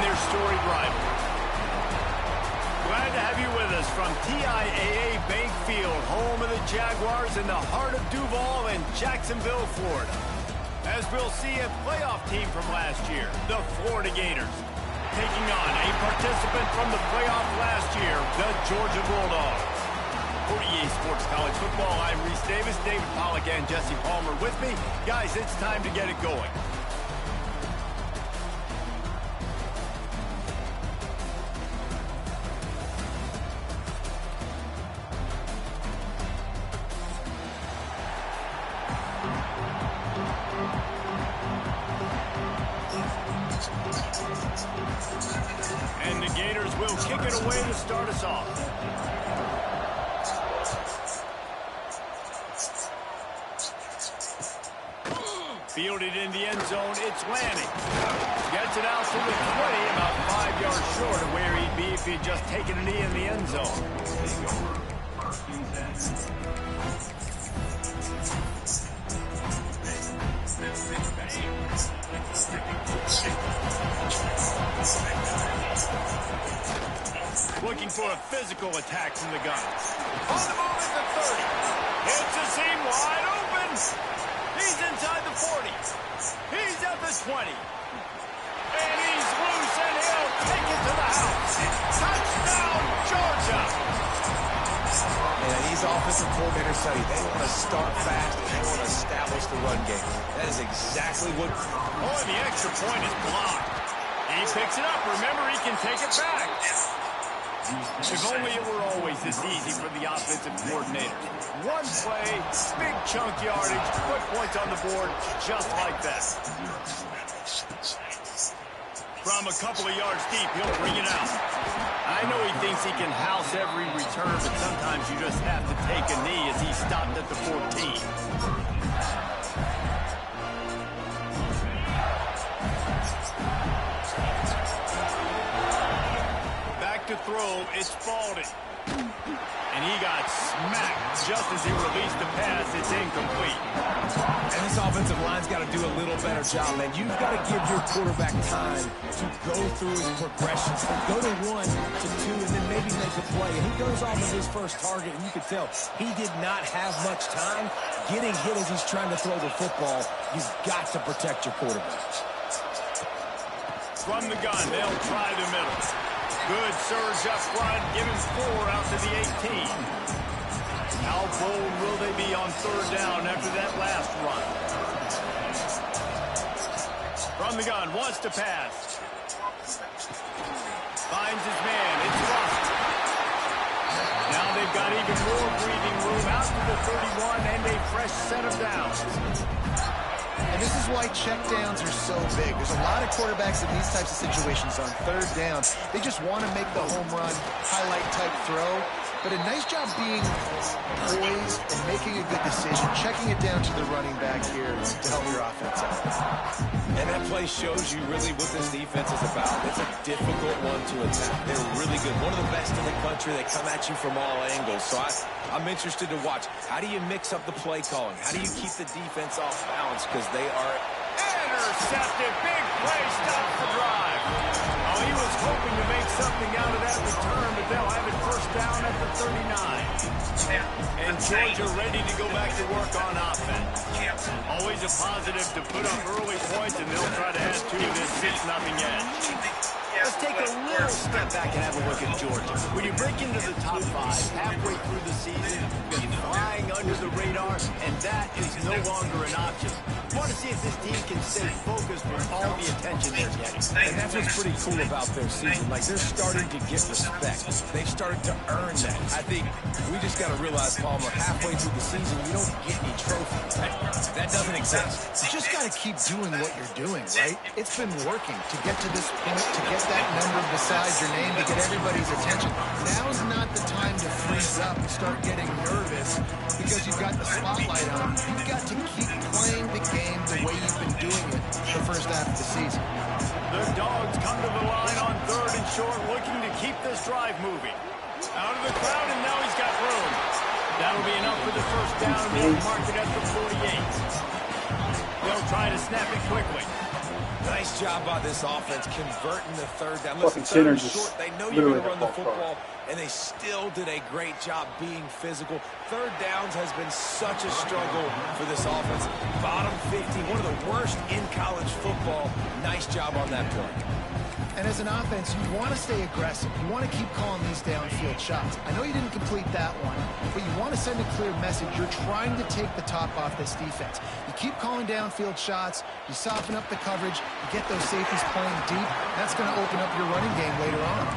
your storied rival. Glad to have you with us from TIAA Bank Field, home of the Jaguars in the heart of Duval and Jacksonville, Florida. As we'll see, a playoff team from last year, the Florida Gators, taking on a participant from the playoff last year, the Georgia Bulldogs. For EA Sports College Football, I'm Reese Davis, David Pollack, and Jesse Palmer with me. Guys, it's time to get it going. And the Gators will kick it away to start us off. Fielded in the end zone, it's Lanning. Gets it out to the 20, about 5 yards short of where he'd be if he'd just taken a knee in the end zone. Looking for a physical attack from the gun. On the move at the 30. Hits a seam wide open. He's inside the 40. He's at the 20. And he's loose, and he'll take it to the house. Touchdown, Georgia. Man, these offensive coordinators study. They want to start fast, and they want to establish the run game. That is exactly what... Oh, and the extra point is blocked. He picks it up. Remember, he can take it back. If only it were always this easy for the offensive coordinator. One play, big chunk yardage, put points on the board just like that. From a couple of yards deep, he'll bring it out. I know he thinks he can house every return, but sometimes you just have to take a knee as he stopped at the 14. To throw, it's Spalding. And he got smacked just as he released the pass. It's incomplete. And this offensive line's got to do a little better job, man. You've got to give your quarterback time to go through his progressions. Go to 1 to 2 and then maybe make a play. And he goes off of his first target, and you can tell he did not have much time getting hit as he's trying to throw the football. You've got to protect your quarterback. From the gun, they'll try the middle. Good surge up front, give him 4 out to the 18. How bold will they be on third down after that last run? From the gun, wants to pass. Finds his man, it's Russell. Now they've got even more breathing room out to the 31 and a fresh set of downs. And this is why checkdowns are so big. There's a lot of quarterbacks in these types of situations on third down. They just want to make the home run, highlight-type throw. But a nice job being poised and making a good decision, checking it down to the running back here to help your offense out. And that play shows you really what this defense is about. It's a difficult one to attack. They're really good. One of the best in the country. They come at you from all angles. So I'm interested to watch. How do you mix up the play calling? How do you keep the defense off balance? Because they are... Intercepted. Big play. Stops the drive. Oh, he was hoping to make something out of that return, but they'll have it first down at the 39. And Georgia ready to go back to work on offense. Always a positive to put up early points, and they'll try to add to this 6-0 edge. Let's take a little step back and have a look at Georgia. When you break into the top 5 halfway through the season, you're flying under the radar, and that is no longer an option. You want to see if this team can stay focused with all the attention they're getting. And that's what's pretty cool about their season. Like, they're starting to get respect. They've started to earn that. I think we just got to realize, Palmer, halfway through the season, you don't get any trophies. That doesn't exist. You just got to keep doing what you're doing, right? It's been working to get to this point, to get that number beside your name, to get everybody's attention. Now's not the time to freeze up and start getting nervous because you've got the spotlight on. You've got to keep playing the game the way you've been doing it the first half of the season. The Dogs come to the line on 3rd and short, looking to keep this drive moving. Out of the crowd, and now he's got room. That'll be enough for the first down, and they'll mark it at the 48. They'll try to snap it quickly. Nice job by this offense converting the third down. Fucking Listen, third center and just short, they know you're literally going to run the got false football, and they still did a great job being physical. Third downs has been such a struggle for this offense. Bottom 50, one of the worst in college football. Nice job on that play. And as an offense, you want to stay aggressive. You want to keep calling these downfield shots. I know you didn't complete that one, but you want to send a clear message. You're trying to take the top off this defense. You keep calling downfield shots. You soften up the coverage. You get those safeties playing deep. That's going to open up your running game later on.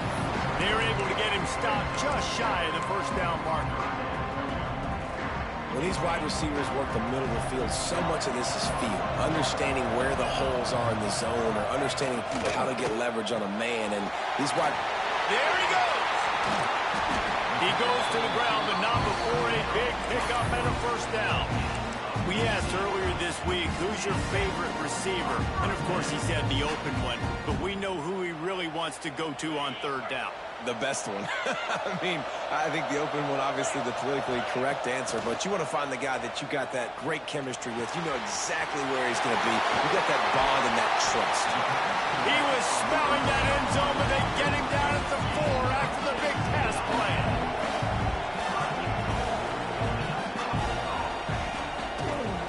They're able to get him stopped just shy of the first down marker. When these wide receivers work the middle of the field, so much of this is feel. Understanding where the holes are in the zone or understanding how to get leverage on a man. And these wide... There he goes! He goes to the ground, but not before a big pickup and a first down. We asked earlier this week, who's your favorite receiver? And, of course, he said the open one. But we know who he really wants to go to on third down. The best one. I mean, I think the open one, obviously the politically correct answer, but you want to find the guy that you got that great chemistry with. You know exactly where he's going to be. You got that bond and that trust. He was smelling that end zone, but they get him down at the 4 after the big pass play.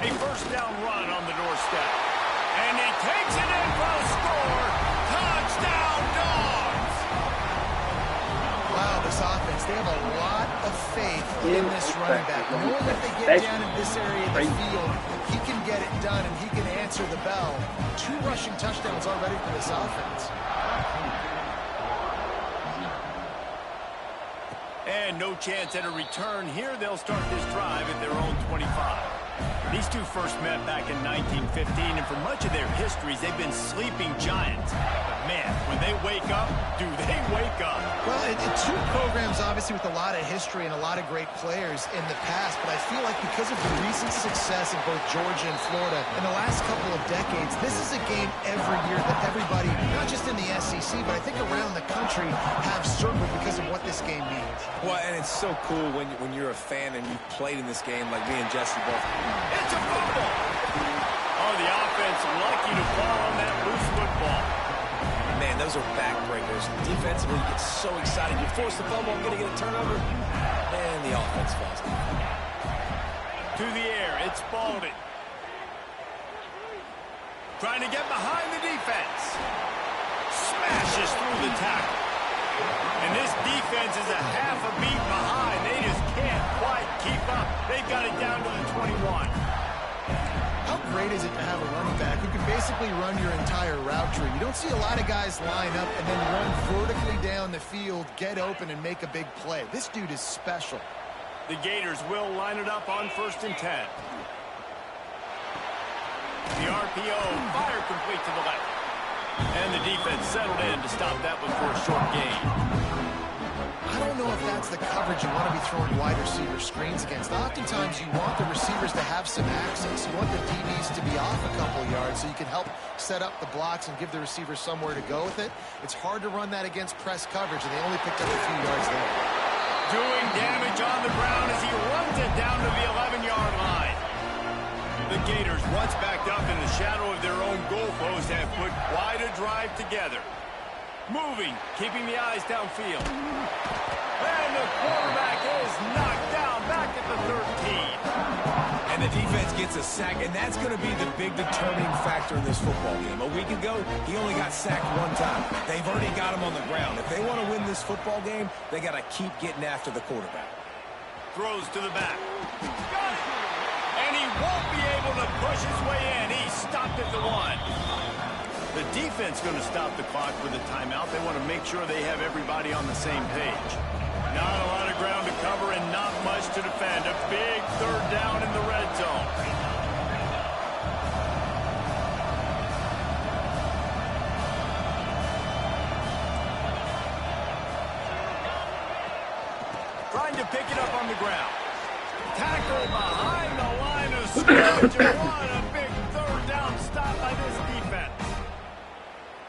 A first down run on the doorstep. And he takes it in for a score. Touchdown, Dogs! Wow, this offense, they have a lot of faith in this running back. Knowing that they get down in this area of the field, he can get it done and he can answer the bell. 2 rushing touchdowns already for this offense. And no chance at a return here. They'll start this drive at their own 25. These two first met back in 1915, and for much of their histories, they've been sleeping giants. But man, when they wake up, do they wake up? Well, two programs, obviously, with a lot of history and a lot of great players in the past, but I feel like because of the recent success in both Georgia and Florida in the last couple of decades, this is a game every year that everybody, not just in the SEC, but I think around the country, have circled because of what this game means. Well, and it's so cool when you're a fan and you've played in this game like me and Jesse both. It's a fumble. Oh, the offense lucky to fall on that loose football. Man, those are backbreakers. Defensively, you get so excited. You force the fumble, I'm going to get a turnover. And the offense falls down. To the air, it's Spalding. Trying to get behind the defense. Smashes through the tackle. And this defense is a half a beat behind. They just can't quite keep up. They've got it down to the 21. How great is it to have a running back who can basically run your entire route tree? You don't see a lot of guys line up and then run vertically down the field, get open, and make a big play. This dude is special. The Gators will line it up on 1st and 10. The RPO, fire complete to the left. And the defense settled in to stop that one for a short gain. I don't know if that's the coverage you want to be throwing wide receiver screens against. Oftentimes, you want the receivers to have some access. You want the DBs to be off a couple yards so you can help set up the blocks and give the receivers somewhere to go with it. It's hard to run that against press coverage, and they only picked up a few yards there. Doing damage on the ground as he runs it down to the 11-yard line. The Gators, once backed up in the shadow of their own goalpost, have put quite a drive together. Moving, keeping the eyes downfield. And the quarterback is knocked down back at the 13. And the defense gets a sack, and that's going to be the big determining factor in this football game. A week ago, he only got sacked 1 time. They've already got him on the ground. If they want to win this football game, they got to keep getting after the quarterback. Throws to the back. And he won't be able to push his way in. He stopped at the 1. The defense going to stop the clock with a timeout. They want to make sure they have everybody on the same page. Not a lot of ground to cover and not much to defend. A big 3rd down in the red zone. Trying to pick it up on the ground. Tackle behind the line of scrimmage. And what a big 3rd down stop by this defense.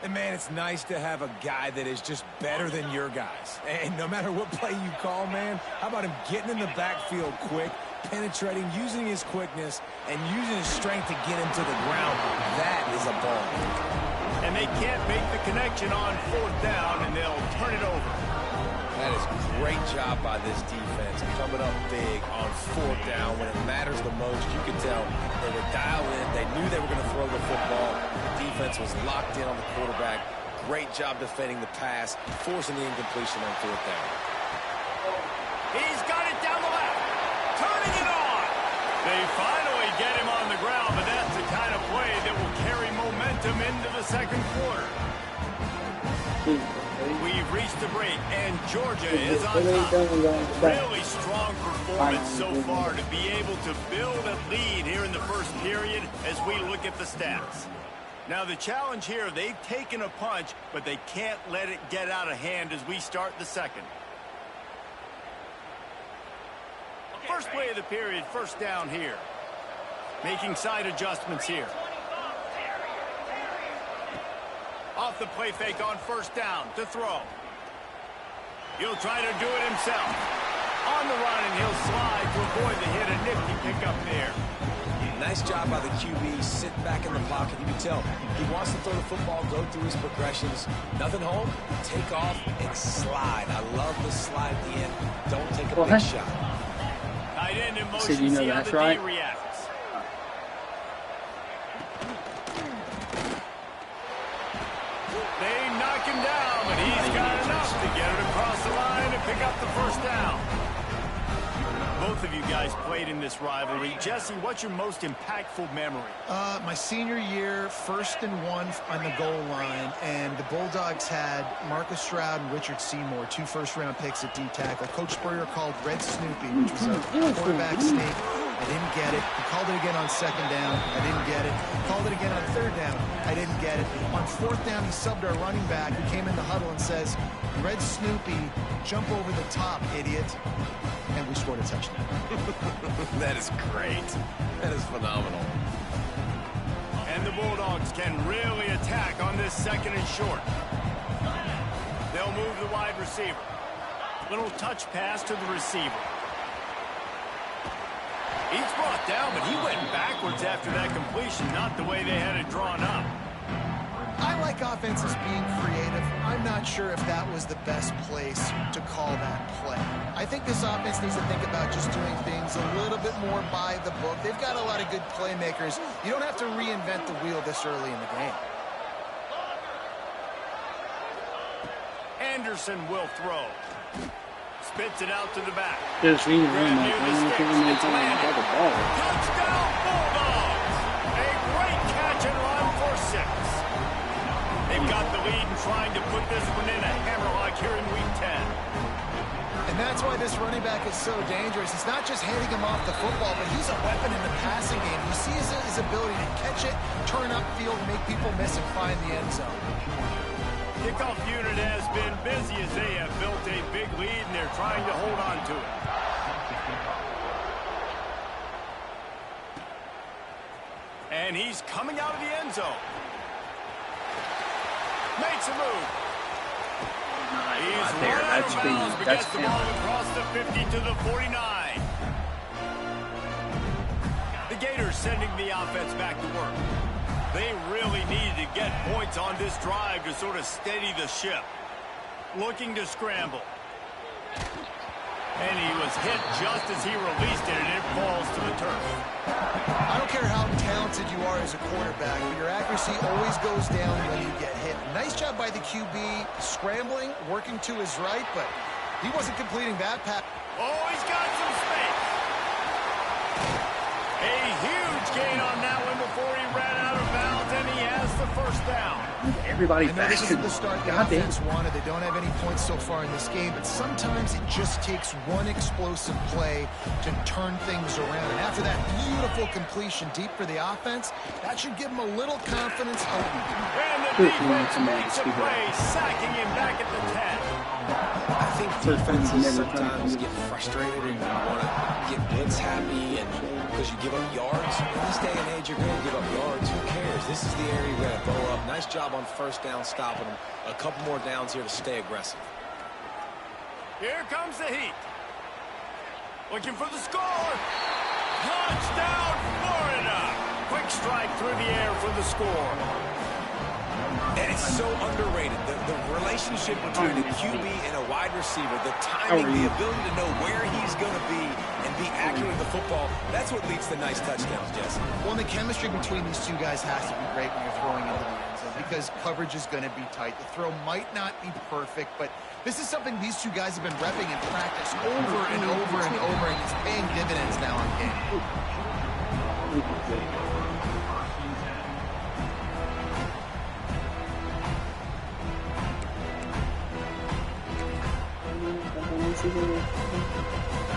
And, man, it's nice to have a guy that is just better than your guys. And no matter what play you call, man, how about him getting in the backfield quick, penetrating, using his quickness, and using his strength to get him to the ground. That is a ball. And they can't make the connection on 4th down, and they'll turn it over. That is great job by this defense, coming up big on 4th down when it matters the most. You could tell they were dialed in. They knew they were going to throw the football. The defense was locked in on the quarterback. Great job defending the pass, forcing the incompletion on 4th down. He's got it down the left, turning it on. They finally get him on the ground, but that's the kind of play that will carry momentum into the second quarter. We've reached the break, and Georgia is on top. Really strong performance so far to be able to build a lead here in the first period as we look at the stats. Now the challenge here, they've taken a punch, but they can't let it get out of hand as we start the second. First play of the period, 1st down here. Making side adjustments here. Off the play fake on 1st down to throw. He'll try to do it himself. On the run, and he'll slide to avoid the hit. A nifty pickup there. Nice job by the QB, sitting back in the pocket. You can tell he wants to throw the football, go through his progressions. Nothing home, take off, and slide. I love the slide at the end. Don't take a big shot. Tight end in motion, So you know see how that's the right. D reacts. They knock him down, but he's got enough to get it across the line and pick up the 1st down. Both of you guys played in this rivalry. Jesse, what's your most impactful memory? My senior year, 1st and 1 on the goal line, and the Bulldogs had Marcus Stroud and Richard Seymour, 2 first-round picks at D-tackle. Coach Spurrier called Red Snoopy, which was a quarterback sneak. I didn't get it. He called it again on 2nd down. I didn't get it. Called it again on 3rd down. I didn't get it. On 4th down, he subbed our running back, who came in the huddle and says, Red Snoopy, jump over the top, idiot. And we scored a touchdown. That is great. That is phenomenal. And the Bulldogs can really attack on this 2nd and short. They'll move the wide receiver. Little touch pass to the receiver. He's brought down, but he went backwards after that completion, not the way they had it drawn up. I like offenses being creative. I'm not sure if that was the best place to call that play. I think this offense needs to think about just doing things a little bit more by the book. They've got a lot of good playmakers. You don't have to reinvent the wheel this early in the game. Anderson will throw. Spits it out to the back. Just reading Grab him, near I the don't sticks. think I'm It's going landed. to the ball. Touchdown Bulldogs! A great catch and run for 6. They've got the lead and trying to put this one in a hammerlock here in week 10. And that's why this running back is so dangerous. It's not just handing him off the football, but he's a weapon in the passing game. You see his ability to catch it, turn upfield, make people miss, and find the end zone. Kickoff unit has been busy as they have built a big lead and they're trying to hold on to it. And he's coming out of the end zone. Makes a move. He's Right there. run out of That's bounds, but that's gets the him. ball across the 50 to the 49. The Gators sending the offense back to work. They really needed to get points on this drive to sort of steady the ship. Looking to scramble. And he was hit just as he released it, and it falls to the turf. I don't care how talented you are as a quarterback, but your accuracy always goes down when you get hit. Nice job by the QB scrambling, working to his right, but he wasn't completing that pass. Oh, he's got some space. A huge gain on that one before he ran out of bounds, and he has the 1st down. Everybody's I know back. this isn't the start the God damn. offense wanted. They don't have any points so far in this game, but sometimes it just takes one explosive play to turn things around. And after that beautiful completion deep for the offense, that should give them a little confidence. And the Good defense man, makes a Steve. play, sacking him back at the 10. I think First time defenses he's never come sometimes from- get frustrated and you want to get blitz happy and because you give up yards. In this day and age, you're going to give up yards. Who cares? This is the area you're going to blow up. Nice job on 1st down stopping them. A couple more downs here to stay aggressive. Here comes the heat. Looking for the score. Touchdown, Florida! Quick strike through the air for the score. And it's so underrated. The relationship between a QB and a wide receiver, the timing, the ability to know where he's going to be and be accurate with the football, that's what leads to nice touchdowns, Jesse. Well, the chemistry between these two guys has to be great when you're throwing into the end zone because coverage is going to be tight. The throw might not be perfect, but this is something these two guys have been repping in practice over and over and over, and it's paying dividends now on game.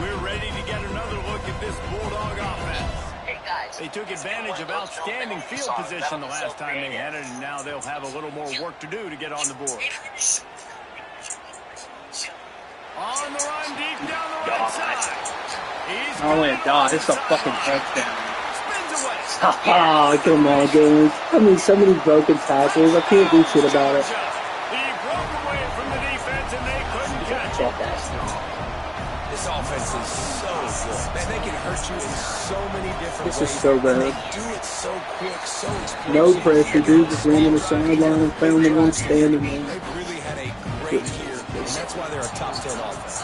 We're ready to get another look at this Bulldog offense. Hey guys, They took advantage of outstanding field position the last time they had it, and now they'll have a little more work to do to get on the board. On the run, deep down the right side. He's Oh, wait, dog. It's a fucking touchdown. Spins away. Oh, come on, dude. I mean, so many broken tackles. I can't do shit about it. He broke away from the defense, and they couldn't catch him. Check that. This offense is so good. Man, they can hurt you in so many different This ways. is so bad. They do it so quick, so explosive. No pressure, dude. Just running the sideline, found the one standing there. They've really had a great year, and that's why they're a top 10 offense.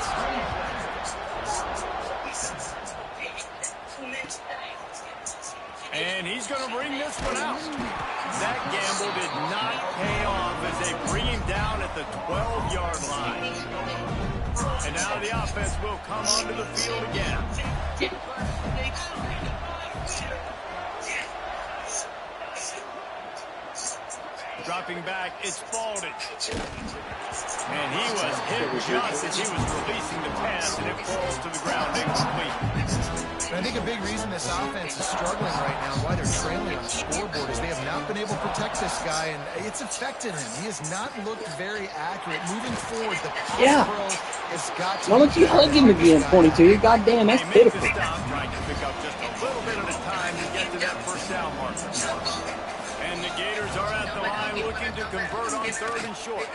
And he's going to bring this one out. That gamble did not pay off as they bring him down at the 12-yard line. And now the offense will come onto the field again. Dropping back, it's Spalding. And he was hit just as he was releasing the pass, and it falls to the ground incomplete. And I think a big reason this offense is struggling right now, why they're trailing on the scoreboard, is they have not been able to protect this guy, and it's affected him. He has not looked very accurate. Moving forward, the pass pro has got to... Why don't you hug him again, 22? Goddamn, that's He makes pitiful. the stop, trying to pick up just a little bit at a time to get to that first down marker. And the Gators are at the line looking to convert on third and short.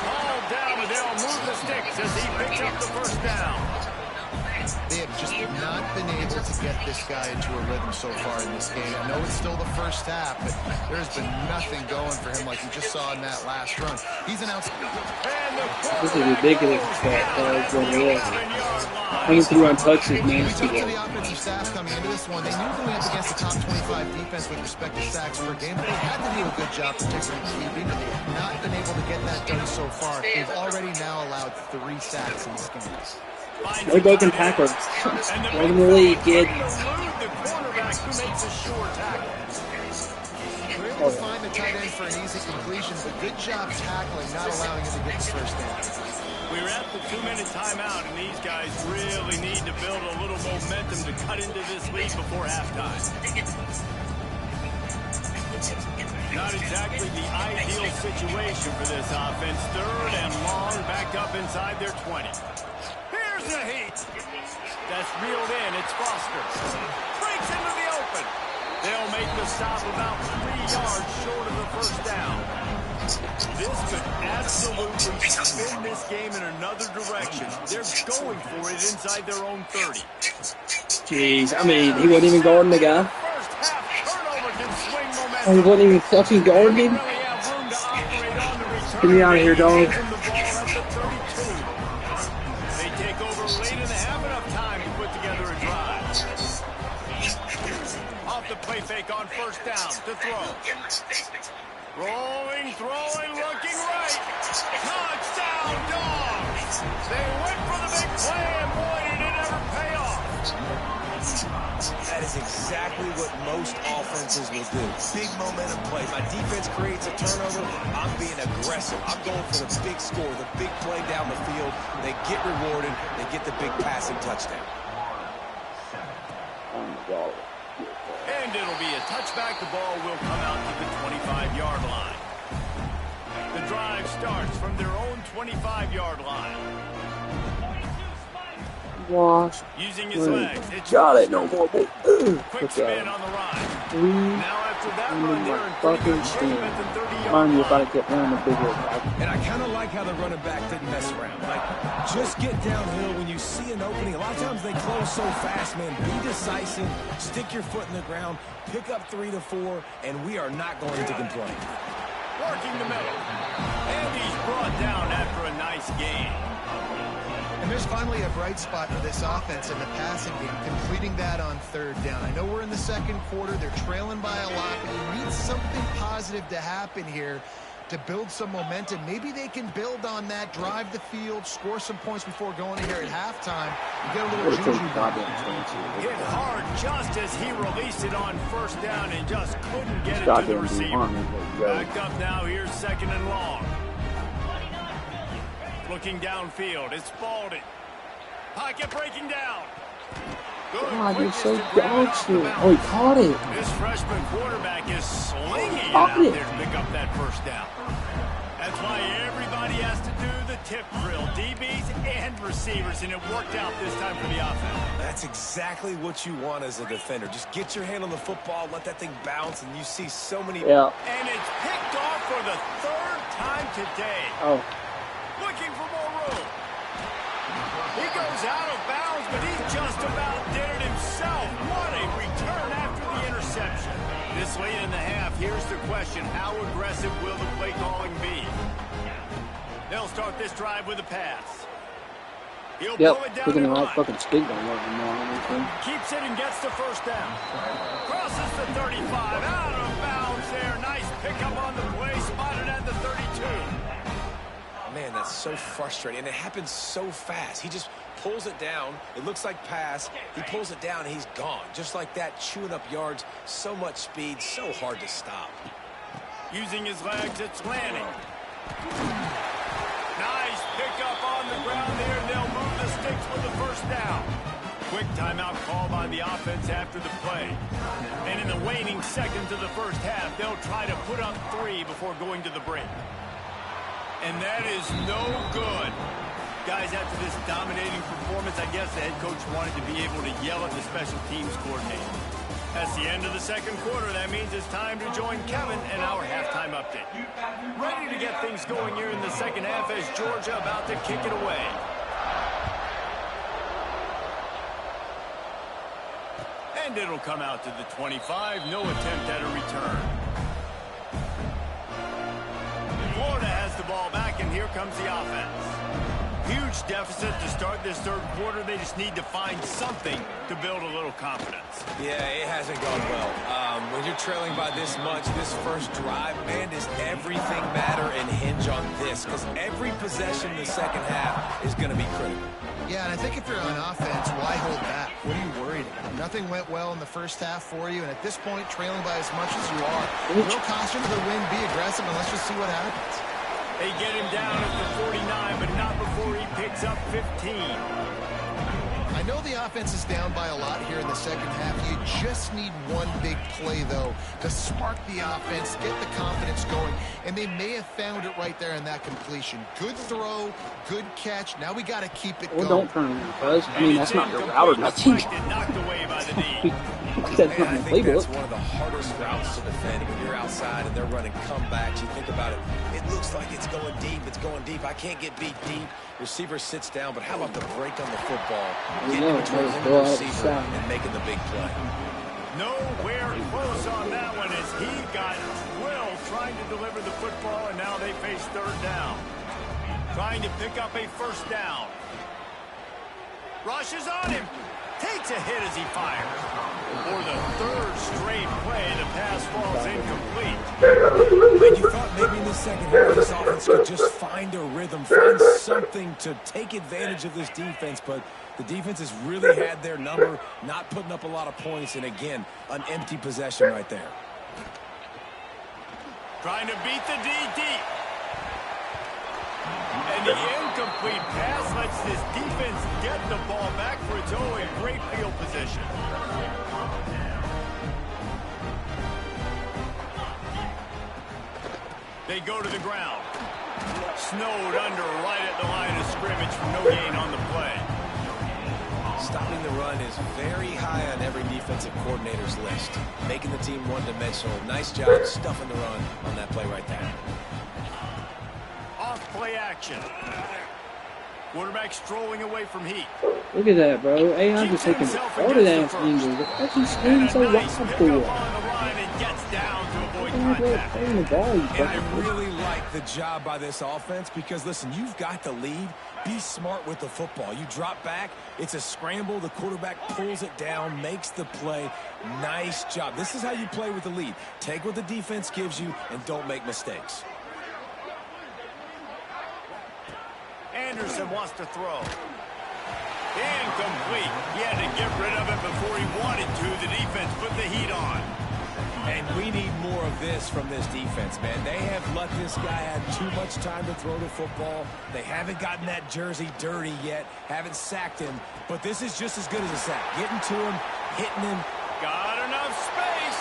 Ball down, and they'll move the sticks as he picks up the first down. They have just not been able to get this guy into a rhythm so far in this game. I know it's still the first half, but there's been nothing going for him like you just saw in that last run. He's an outstanding. This is ridiculous. Coming through on touches, man. We talked to the offensive staff coming into this one. They knew going up against the top 25 defense with respect to sacks per game, but they had to do a good job protecting the QB, but they have not been able to get that done so far. They've already now allowed 3 sacks in this game. No broken tackles. Welcome to the league, kid. The quarterback who makes a sure tackle. We're able to find the tight end for an easy completion, but good job tackling, not allowing him to get the first down. We're at the 2-minute timeout, and these guys really need to build a little momentum to cut into this lead before halftime. Not exactly the ideal situation for this offense. Third and long, back up inside their 20. Here's the heat. That's reeled in. It's Foster. Breaks into the open. They'll make the stop about 3 yards short of the first down. This could absolutely spin this game in another direction. They're going for it inside their own 30. Jeez, I mean, he wasn't even guarding the guy. First half turnover can swing momentum. Oh, he wasn't even fucking guarding him. Really have room to operate on the return. Get me out of here, dog. From the ball at the 32. They take over late and they have enough time to put together a drive. Off the play fake on first down to throw. Rolling, throwing, looking right. Touchdown, Dogs. They went for the big play, and boy, did it ever pay off. That is exactly what most offenses will do. Big momentum play. My defense creates a turnover. I'm being aggressive. I'm going for the big score, the big play down the field. They get rewarded. They get the big passing touchdown. And it'll be a touchback. The ball will come out to the 25-yard line. The drive starts from their own 25-yard line. Wash. Using his legs. It's Got it, no more. quick spin on the run. Now at after that I run, mean, they're my in pretty fucking good shape team. at the 30-yard Mind you, if I line. get one, the bigger back. And I kind of like how the running back didn't mess around. Like, just get downhill when you see an opening. A lot of times they close so fast, man. Be decisive, stick your foot in the ground, pick up 3 to 4, and we are not going to complain. Working the middle. And he's brought down after a nice gain. And there's finally a bright spot for this offense in the passing game, completing that on 3rd down. I know we're in the 2nd quarter. They're trailing by a lot, but you need something positive to happen here to build some momentum. Maybe they can build on that, drive the field, score some points before going here at halftime. You get a little juju. Hit hard just as he released it on 1st down and just couldn't get it to the Goddamn receiver. dude, Backed up now, here's 2nd and long. Looking downfield, it's Spalding. Pocket breaking down. Good God, you're quickness so to grab it off the dog shit. bounce. Oh, he caught it. This freshman quarterback is slinging it Caught out it. there to pick up that 1st down. That's why everybody has to do the tip drill, DBs and receivers, and it worked out this time for the offense. That's exactly what you want as a defender. Just get your hand on the football, let that thing bounce, and you see so many... Yeah. And it's picked off for the 3rd time today. Oh. Looking for more room. He goes out of bounds, but he just about did it himself. What a return after the interception. This late in the half, here's the question. How aggressive will the play calling be? They'll start this drive with a pass. He'll pull it Yep. down Picking the and right run. fucking stick on that one. Keeps it and gets the 1st down. Crosses the 35. Out of bounds there. Nice pickup on the play. Spotted at the 32. Man, that's so frustrating, and it happens so fast. He just pulls it down. It looks like pass. He pulls it down, and he's gone. Just like that, chewing up yards. So much speed, so hard to stop. Using his legs, it's Lanning. Nice pickup on the ground there. They'll move the sticks with the 1st down. Quick timeout call by the offense after the play. And in the waning seconds of the 1st half, they'll try to put up 3 before going to the break. And that is no good. Guys, after this dominating performance, I guess the head coach wanted to be able to yell at the special teams coordinator. That's the end of the 2nd quarter. That means it's time to join Kevin and our halftime update. Ready to get things going here in the 2nd half as Georgia about to kick it away. And it'll come out to the 25. No attempt at a return. Florida has the ball back, and here comes the offense. Huge deficit to start this 3rd quarter. They just need to find something to build a little confidence. Yeah, it hasn't gone well. When you're trailing by this much, this 1st drive, man, does everything matter and hinge on this? Because every possession in the 2nd half is going to be critical. Yeah, and I think if you're on offense, why hold back? What are you worried about? Nothing went well in the 1st half for you, and at this point, trailing by as much as you are, no caution to the win, be aggressive, and let's just see what happens. They get him down at the 49, but not before he picks up 15. I know the offense is down by a lot here in the 2nd half. You just need one big play, though, to spark the offense, get the confidence going, and they may have found it right there in that completion. Good throw, good catch. Now we got to keep it going. Well, don't turn around, cuz. I mean, that's not your route or nothing. Knocked away by the knee. That's Man, not I your think that's playbook. one of the hardest routes to defend when you're outside and they're running comebacks. You think about it, it looks like it's going deep, I can't get beat deep. Receiver sits down, but how about the break on the football? Getting in between him and the receiver and making the big play. Nowhere close on that one as he got drilled trying to deliver the football, and now they face 3rd down. Trying to pick up a 1st down. Rushes on him. Takes a hit as he fires. For the 3rd straight play, the pass falls incomplete. And you thought maybe in the 2nd half this offense could just find a rhythm, find something to take advantage of this defense, but the defense has really had their number, not putting up a lot of points, and again, an empty possession right there. Trying to beat the D deep. And the incomplete pass lets this defense get the ball back for its own in great field position. They go to the ground. Snowed under right at the line of scrimmage for no gain on the play. stopping the run is very high on every defensive coordinator's list. Making the team one-dimensional. Nice job stuffing the run on that play right there. Off play action. Quarterback strolling away from heat. Look at that, bro. AI just taking all of that angle. What's he screaming so loud for? And I really like the job by this offense because, listen, you've got the lead. Be smart with the football. You drop back, it's a scramble. The quarterback pulls it down, makes the play. Nice job. This is how you play with the lead. Take what the defense gives you and don't make mistakes. Anderson wants to throw. Incomplete. He had to get rid of it before he wanted to. The defense put the heat on. And we need more of this from this defense, man. They have let this guy have too much time to throw the football. They haven't gotten that jersey dirty yet, haven't sacked him. But this is just as good as a sack. Getting to him, hitting him. Got enough space.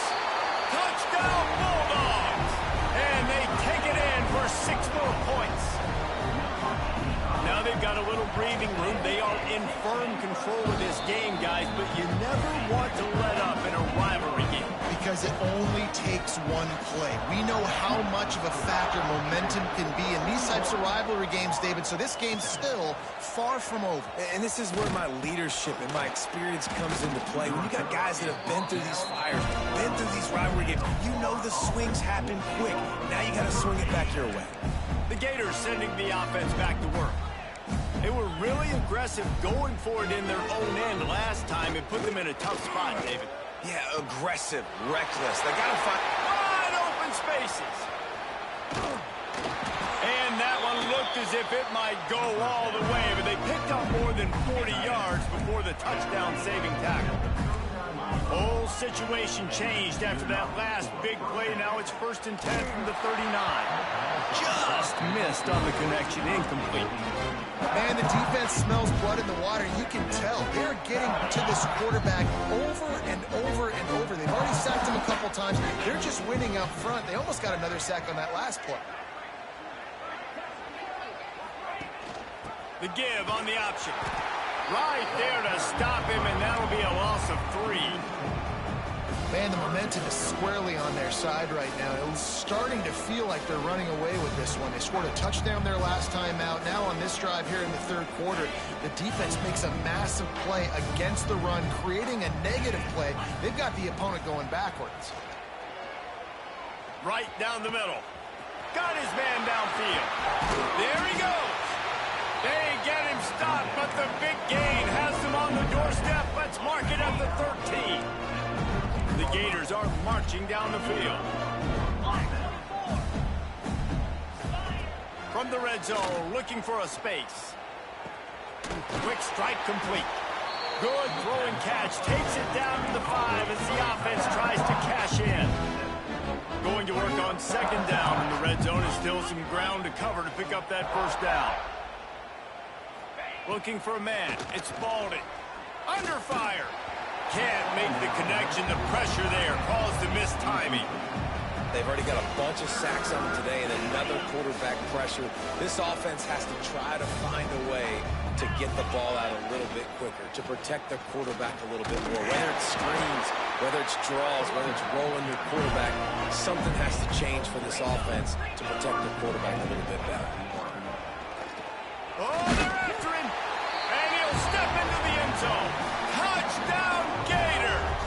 Touchdown Bulldogs. And they take it in for 6 more points. Now they've got a little breathing room. They are in firm control of this game, guys, but you never want to let up in a rivalry game. Because it only takes one play. We know how much of a factor momentum can be in these types of rivalry games, David, so this game's still far from over. And this is where my leadership and my experience comes into play. When you got guys that have been through these fires, been through these rivalry games, you know the swings happen quick. Now you got to swing it back your way. The Gators sending the offense back to work. They were really aggressive going for it in their own end last time. It put them in a tough spot, David. Yeah, aggressive, reckless. They got to find wide open spaces. And that one looked as if it might go all the way, but they picked up more than 40 yards before the touchdown-saving tackle. Whole situation changed after that last big play. Now it's 1st and 10 from the 39. Just missed on the connection, incomplete. Man, the defense smells blood in the water. You can tell they're getting to this quarterback over and over and over. They've already sacked him a couple times. They're just winning up front. They almost got another sack on that last play. The give on the option. Right there to stop him, and that'll be a loss of 3. Man, the momentum is squarely on their side right now. It was starting to feel like they're running away with this one. They scored a touchdown their last time out. Now on this drive here in the 3rd quarter, the defense makes a massive play against the run, creating a negative play. They've got the opponent going backwards. Right down the middle. Got his man downfield. There he goes. They get him stopped, but the big gain has them on the doorstep. Let's mark it at the 13. The Gators are marching down the field. From the red zone, looking for a space. Quick strike complete. Good throwing catch. Takes it down to the 5 as the offense tries to cash in. Going to work on 2nd down in the red zone. Is still some ground to cover to pick up that 1st down. Looking for a man. It's Spalding. Under fire. Can't make the connection. The pressure there caused the missed timing. They've already got a bunch of sacks on them today and another quarterback pressure. This offense has to try to find a way to get the ball out a little bit quicker, to protect their quarterback a little bit more. Whether it's screens, whether it's draws, whether it's rolling your quarterback, something has to change for this offense to protect their quarterback a little bit better. Oh, they're after him. And he'll step into the end zone. Touchdown, Gators.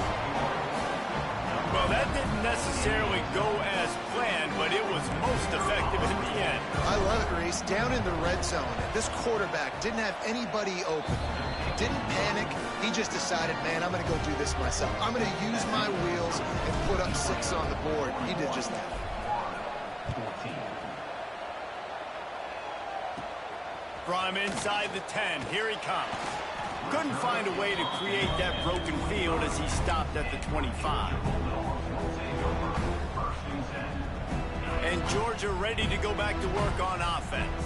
Well, that didn't necessarily go as planned, but it was most effective in the end. I love it, Reese. Down in the red zone, this quarterback didn't have anybody open. Didn't panic. He just decided, man, I'm going to go do this myself. I'm going to use my wheels and put up 6 on the board. He did just that. From inside the 10, here he comes. Couldn't find a way to create that broken field as he stopped at the 25. And Georgia ready to go back to work on offense.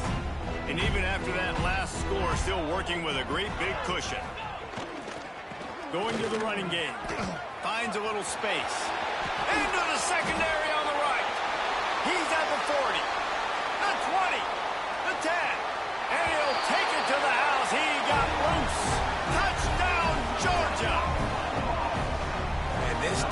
And even after that last score, still working with a great big cushion. Going to the running game. Finds a little space. Into the secondary on the right. He's at the 40. The 20. The 10. And he'll take it to the house. He got loose. Touchdown,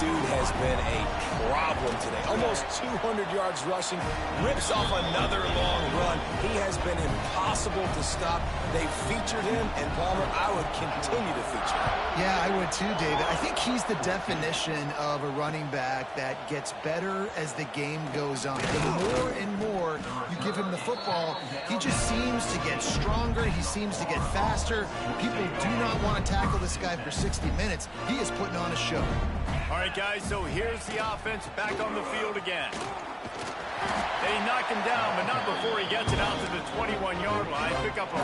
dude has been a problem today. Almost 200 yards rushing, rips off another long run. He has been impossible to stop. They featured him, and Palmer, I would continue to feature him. Yeah, I would too, David. I think he's the definition of a running back that gets better as the game goes on. The more and more you give him the football, he just seems to get stronger. He seems to get faster. People do not want to tackle this guy for 60 minutes. He is putting on a show. All right, guys, so here's the offense back on the field again. They knock him down, but not before he gets it out to the 21-yard line. Pick up a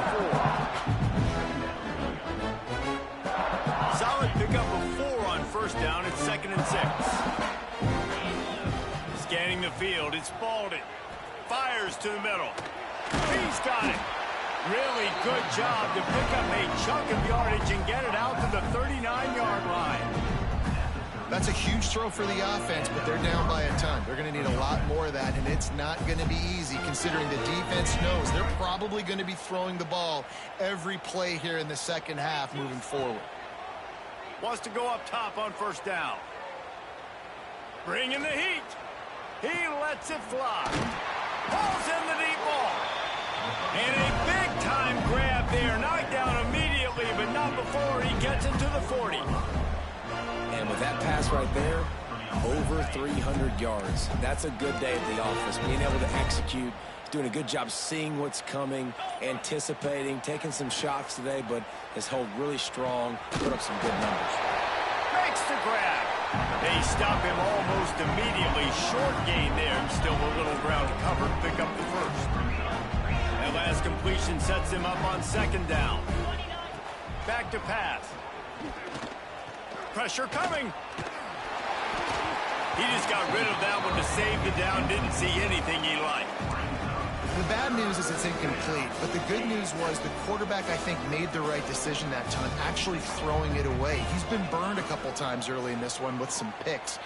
4. Solid pick up a 4 on first down. It's 2nd and 6. Scanning the field, it's Spalding. Fires to the middle. He's got it. Really good job to pick up a chunk of yardage and get it out to the 39-yard line. That's a huge throw for the offense, but they're down by a ton. They're going to need a lot more of that, and it's not going to be easy considering the defense knows they're probably going to be throwing the ball every play here in the second half moving forward. Wants to go up top on first down. Bringing the heat. He lets it fly. Pulls in the deep ball. And a big-time grab there. Knocked down immediately, but not before he gets into the 40. And with that pass right there, over 300 yards. That's a good day at the office. Being able to execute, doing a good job seeing what's coming, anticipating, taking some shots today, but has held really strong, put up some good numbers. Makes the grab. They stop him almost immediately. Short gain there. Still a little ground covered. Pick up the first. That last completion sets him up on 2nd down. Back to pass. Pressure coming. He just got rid of that one to save the down. Didn't see anything he liked. The bad news is it's incomplete, but the good news was the quarterback, I think, made the right decision that time, actually throwing it away. He's been burned a couple times early in this one with some picks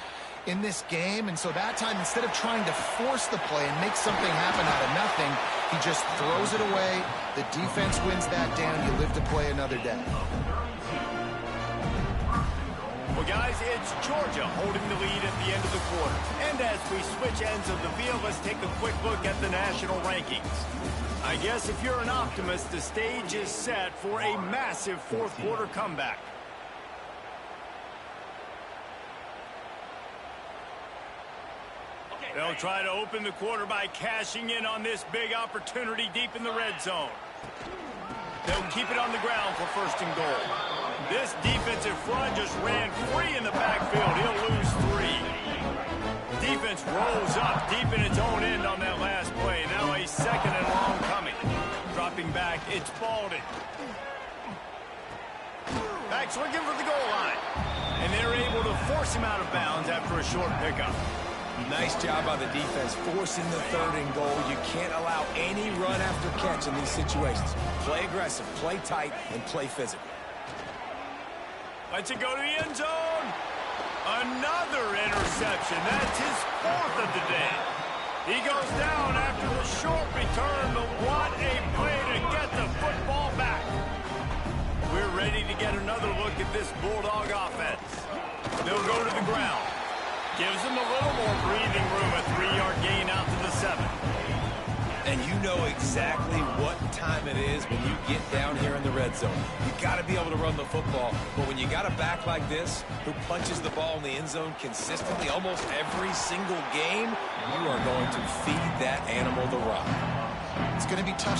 in this game, and so that time, instead of trying to force the play and make something happen out of nothing, he just throws it away. The defense wins that down. You live to play another day. Well, guys, it's Georgia holding the lead at the end of the quarter. And as we switch ends of the field, let's take a quick look at the national rankings. I guess if you're an optimist, the stage is set for a massive fourth-quarter comeback. They'll try to open the quarter by cashing in on this big opportunity deep in the red zone. They'll keep it on the ground for 1st and goal. This defensive front just ran free in the backfield. He'll lose 3. Defense rolls up deep in its own end on that last play. Now a 2nd and long coming. Dropping back, it's Spalding. Back swinging for the goal line. And they're able to force him out of bounds after a short pickup. Nice job by the defense forcing the 3rd and goal. You can't allow any run after catch in these situations. Play aggressive, play tight, and play physical. Lets it go to the end zone. Another interception. That's his 4th of the day. He goes down after the short return, but what a play to get the football back. We're ready to get another look at this Bulldog offense. They'll go to the ground. Gives them a little more breathing room, a 3-yard gain out to the 7. And you know exactly what time it is when you get down here in the red zone. You got to be able to run the football, but when you got a back like this who punches the ball in the end zone consistently almost every single game, you are going to feed that animal the rock. It's going to be tough